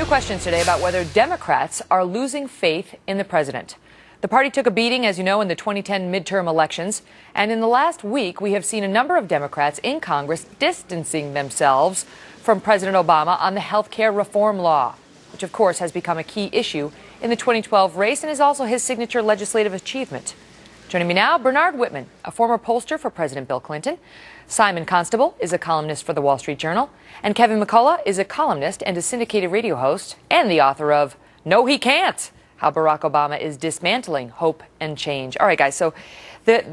New questions today about whether Democrats are losing faith in the president. The party took a beating, as you know, in the 2010 midterm elections. And in the last week, we have seen a number of Democrats in Congress distancing themselves from President Obama on the health care reform law, which, of course, has become a key issue in the 2012 race and is also his signature legislative achievement. Joining me now, Bernard Whitman, a former pollster for President Bill Clinton. Simon Constable is a columnist for the Wall Street Journal. And Kevin McCullough is a columnist and a syndicated radio host and the author of No, He Can't, How Barack Obama is Dismantling Hope and Change. All right, guys, so there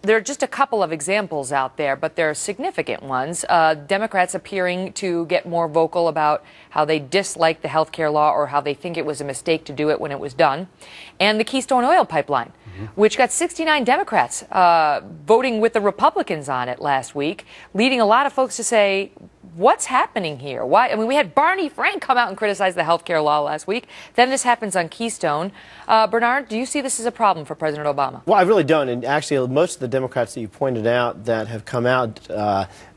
are just a couple of examples out there, but there are significant ones. Democrats appearing to get more vocal about how they dislike the health care law or how they think it was a mistake to do it when it was done. And the Keystone Oil Pipeline, which got 69 Democrats voting with the Republicans on it last week, leading a lot of folks to say, what's happening here? Why? I mean, we had Barney Frank come out and criticize the health care law last week. Then this happens on Keystone. Bernard, do you see this as a problem for President Obama? Well, I really don't. And actually, most of the Democrats that you pointed out that have come out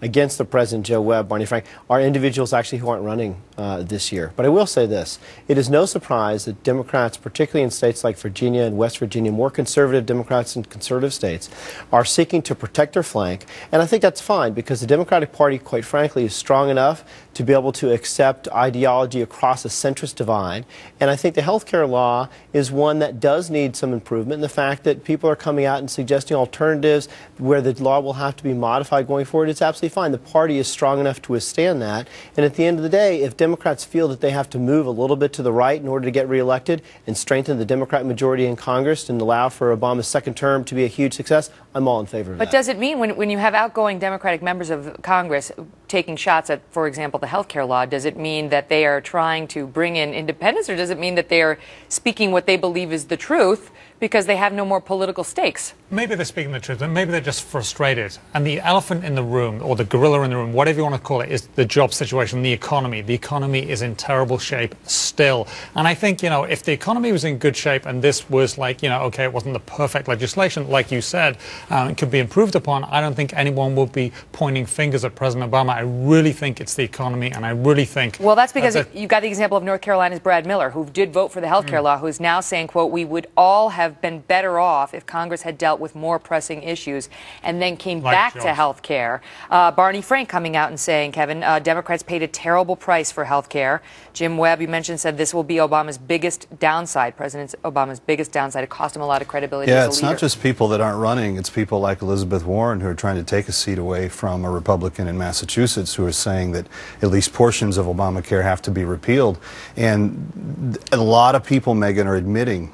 against the president, Joe Webb, Barney Frank, are individuals actually who aren't running this year. But I will say this. It is no surprise that Democrats, particularly in states like Virginia and West Virginia, more conservative Democrats in conservative states, are seeking to protect their flank. And I think that's fine because the Democratic Party, quite frankly, is strong enough to be able to accept ideology across a centrist divide. And I think the health care law is one that does need some improvement. And the fact that people are coming out and suggesting alternatives where the law will have to be modified going forward is absolutely fine. The party is strong enough to withstand that. And at the end of the day, if Democrats feel that they have to move a little bit to the right in order to get reelected and strengthen the Democrat majority in Congress and allow for Obama's second term to be a huge success, I'm all in favor of that. But does it mean when you have outgoing Democratic members of Congress taking shots at, for example, the health care law, does it mean that they are trying to bring in independence, or does it mean that they are speaking what they believe is the truth because they have no more political stakes? Maybe they're speaking the truth, and maybe they're just frustrated. And the elephant in the room, or the gorilla in the room, whatever you want to call it, is the job situation, the economy. The economy is in terrible shape still. And I think, if the economy was in good shape and this was like, okay, it wasn't the perfect legislation, like you said, it could be improved upon, I don't think anyone would be pointing fingers at President Obama. I really think it's the economy, and I really think... Well, that's because you got the example of North Carolina's Brad Miller, who did vote for the health care law, who's now saying, quote, we would all have been better off if Congress had dealt with more pressing issues and then came back to health care. Barney Frank coming out and saying, Kevin, Democrats paid a terrible price for health care. Jim Webb, you mentioned, said this will be Obama's biggest downside, President Obama's biggest downside. It cost him a lot of credibility as a leader. Yeah, it's not just people that aren't running. It's people like Elizabeth Warren who are trying to take a seat away from a Republican in Massachusetts who are saying that at least portions of Obamacare have to be repealed. And a lot of people, Megan, are admitting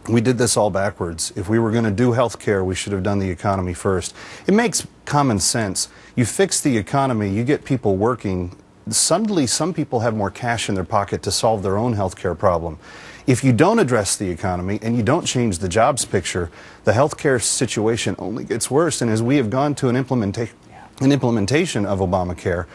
we did this all backwards. If we were going to do health care, we should have done the economy first. It makes common sense. You fix the economy, you get people working. Suddenly, some people have more cash in their pocket to solve their own health care problem. If you don't address the economy and you don't change the jobs picture, the health care situation only gets worse. And as we have gone to an implementation of Obamacare,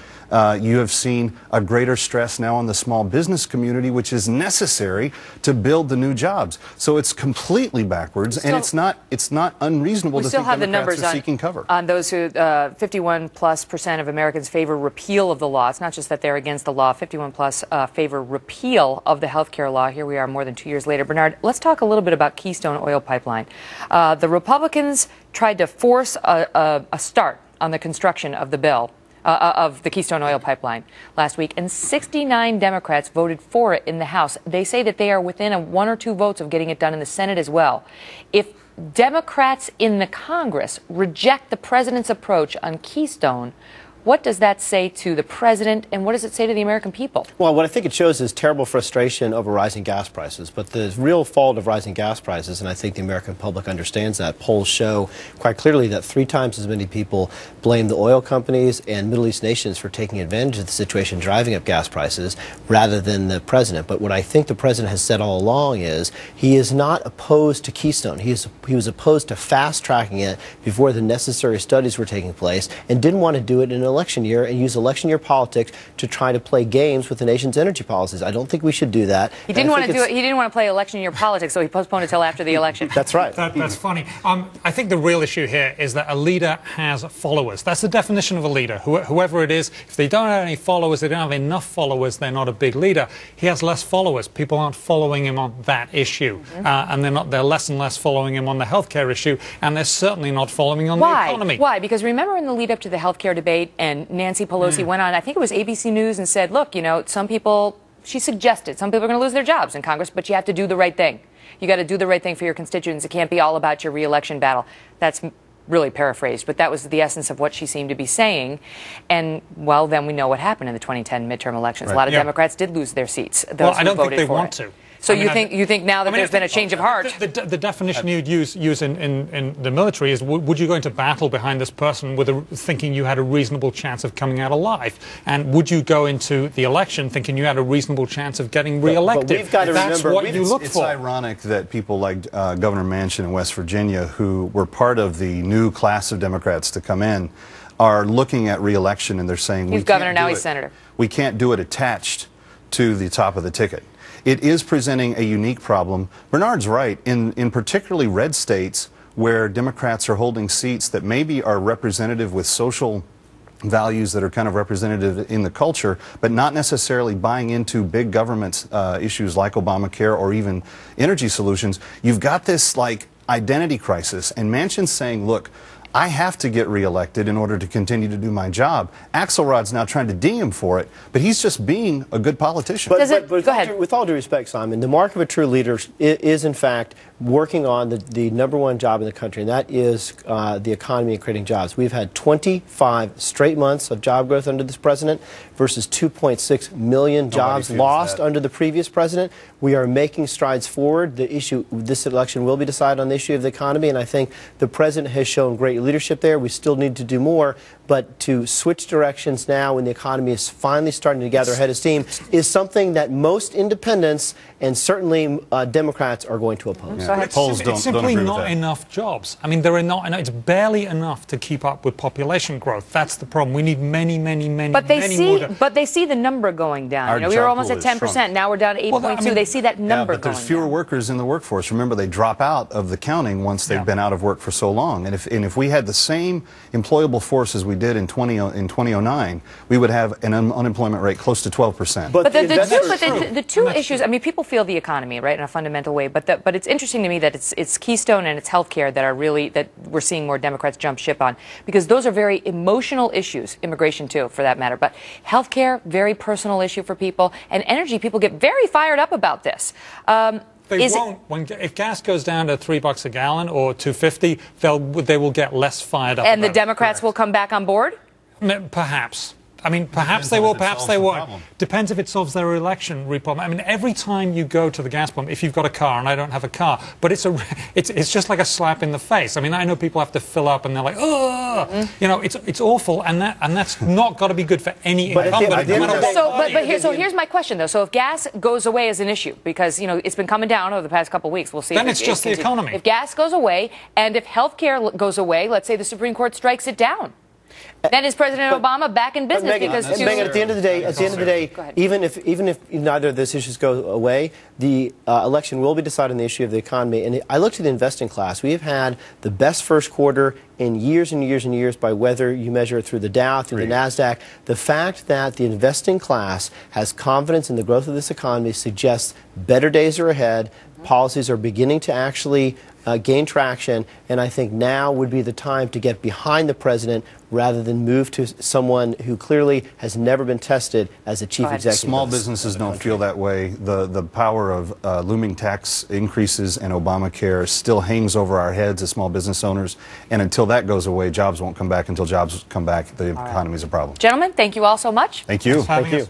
you have seen a greater stress now on the small business community, which is necessary to build the new jobs. So it's completely backwards, and it's not unreasonable to think Democrats are seeking cover. On those who, 51+% of Americans favor repeal of the law. It's not just that they're against the law. 51+ favor repeal of the health care law. Here we are more than 2 years later. Bernard, let's talk a little bit about Keystone Oil Pipeline. The Republicans tried to force a start on the construction of the bill, of the Keystone Oil Pipeline last week, and 69 Democrats voted for it in the House. They say that they are within 1 or 2 votes of getting it done in the Senate as well. If Democrats in the Congress reject the president's approach on Keystone, what does that say to the president, and what does it say to the American people? Well, what I think it shows is terrible frustration over rising gas prices. But the real fault of rising gas prices, and I think the American public understands that, polls show quite clearly that 3 times as many people blame the oil companies and Middle East nations for taking advantage of the situation, driving up gas prices, rather than the president. But what I think the president has said all along is he is not opposed to Keystone. He was opposed to fast-tracking it before the necessary studies were taking place and didn't want to do it in an election year and use election year politics to try to play games with the nation's energy policies. I don't think we should do that. He didn't want to do it. He didn't want to play election year politics, so he postponed it until after the election. That's right. That's funny. I think the real issue here is that a leader has followers. That's the definition of a leader. Whoever it is, if they don't have any followers, they don't have enough followers, they're not a big leader. He has less followers. People aren't following him on that issue. And they're less and less following him on the healthcare issue, and they're certainly not following on the economy. Why? Because remember in the lead up to the healthcare debate, and Nancy Pelosi went on, I think it was ABC News, and said, look, you know, some people, she suggested, some people are going to lose their jobs in Congress, but you have to do the right thing. You got to do the right thing for your constituents. It can't be all about your re-election battle. That's really paraphrased, but that was the essence of what she seemed to be saying. And, well, then we know what happened in the 2010 midterm elections. A lot of Democrats did lose their seats. Well, I don't think they want to. So you think now that there's been a change of heart? The definition you'd use in the military is, would you go into battle behind this person thinking you had a reasonable chance of coming out alive? And would you go into the election thinking you had a reasonable chance of getting reelected? But we've got to remember, what you look for. It's ironic that people like Governor Manchin in West Virginia, who were part of the new class of Democrats to come in, are looking at reelection and they're saying, he's governor, now he's senator. We can't do it attached to the top of the ticket. It is presenting a unique problem. Bernard's right. In particularly red states where Democrats are holding seats that maybe are representative with social values that are kind of representative in the culture, but not necessarily buying into big government issues like Obamacare or even energy solutions, you've got this like identity crisis. And Manchin's saying, look, I have to get reelected in order to continue to do my job. Axelrod's now trying to ding him for it, but he's just being a good politician. But with all due respect, Simon, the mark of a true leader is in fact working on the number one job in the country, and that is the economy and creating jobs. We've had 25 straight months of job growth under this president versus 2.6 million jobs lost under the previous president. We are making strides forward. The issue, this election will be decided on the issue of the economy, and I think the president has shown great leadership there. We still need to do more, but to switch directions now when the economy is finally starting to gather head of steam is something that most independents and certainly Democrats are going to oppose. It's simply not enough jobs. I mean, there are not enough. It's barely enough to keep up with population growth. That's the problem. We need many more. But they see the number going down. You know, we were almost at 10%. Now we're down to 8.2. They see that number going down. But there's fewer workers in the workforce. Remember, they drop out of the counting once they've been out of work for so long. And if we had the same employable force as we did in 2009, we would have an unemployment rate close to 12%. But the two issues, I mean, people feel the economy, right, in a fundamental way. But it's interesting to me that it's Keystone and it's healthcare that we're seeing more Democrats jump ship on, because those are very emotional issues, immigration too, for that matter. But healthcare, very personal issue for people, and energy, people get very fired up about this. They won't. If gas goes down to $3 a gallon or $2.50, they will get less fired up. And the Democrats will come back on board? Perhaps. I mean, perhaps they will, perhaps they won't. Depends if it solves their election problem. I mean, every time you go to the gas pump, if you've got a car, and I don't have a car, but it's just like a slap in the face. I mean, I know people have to fill up, and they're like, oh, you know, it's awful, and that's not got to be good for any incumbent. So here's my question, though. So if gas goes away as an issue, because you know it's been coming down over the past couple of weeks, we'll see. Then it's just the economy. If gas goes away, and if health care goes away, let's say the Supreme Court strikes it down. Then is President Obama back in business? Megan, at the end of the day, even if neither of those issues go away, the election will be decided on the issue of the economy. And I looked at the investing class. We have had the best first quarter in years and years and years by whether you measure it through the Dow, through the NASDAQ. The fact that the investing class has confidence in the growth of this economy suggests better days are ahead. Policies are beginning to actually gain traction, and I think now would be the time to get behind the president rather than move to someone who clearly has never been tested as a chief executive. Small businesses don't feel that way. The power of looming tax increases and Obamacare still hangs over our heads as small business owners, and until that goes away, jobs won't come back. Until jobs come back, the economy is a problem. Gentlemen, thank you all so much. Thank you. Thank you.